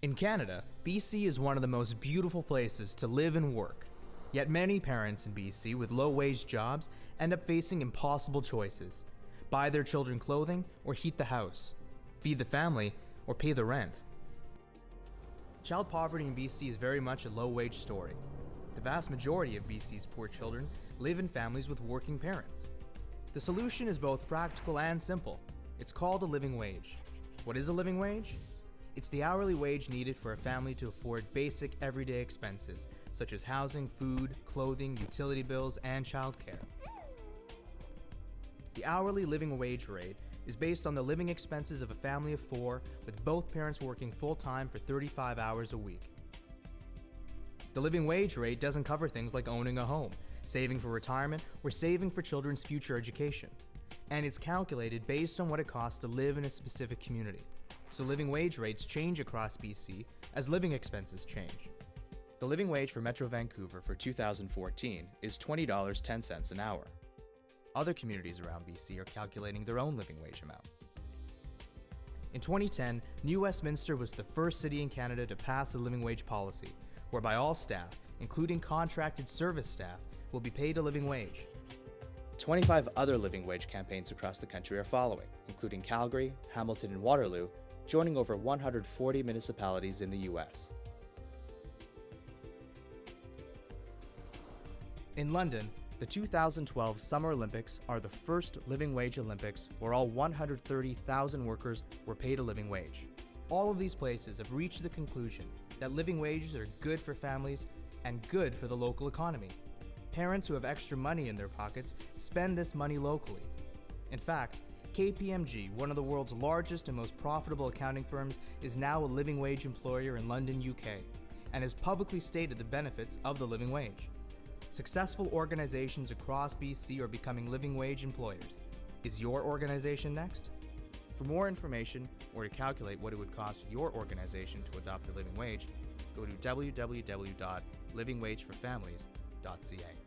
In Canada, BC is one of the most beautiful places to live and work. Yet many parents in BC with low-wage jobs end up facing impossible choices. Buy their children clothing or heat the house. Feed the family or pay the rent. Child poverty in BC is very much a low-wage story. The vast majority of BC's poor children live in families with working parents. The solution is both practical and simple. It's called a living wage. What is a living wage? It's the hourly wage needed for a family to afford basic everyday expenses, such as housing, food, clothing, utility bills, and childcare. The hourly living wage rate is based on the living expenses of a family of 4, with both parents working full-time for 35 hours a week. The living wage rate doesn't cover things like owning a home, saving for retirement, or saving for children's future education. And it's calculated based on what it costs to live in a specific community. So living wage rates change across BC as living expenses change. The living wage for Metro Vancouver for 2014 is $20.10 an hour. Other communities around BC are calculating their own living wage amount. In 2010, New Westminster was the first city in Canada to pass a living wage policy, whereby all staff, including contracted service staff, will be paid a living wage. 25 other living wage campaigns across the country are following, including Calgary, Hamilton, and Waterloo, joining over 140 municipalities in the US. In London, the 2012 Summer Olympics are the first living wage Olympics where all 130,000 workers were paid a living wage. All of these places have reached the conclusion that living wages are good for families and good for the local economy. Parents who have extra money in their pockets spend this money locally. In fact, KPMG, one of the world's largest and most profitable accounting firms, is now a living wage employer in London, UK, and has publicly stated the benefits of the living wage. Successful organizations across BC are becoming living wage employers. Is your organization next? For more information or to calculate what it would cost your organization to adopt the living wage, go to www.livingwageforfamilies.ca.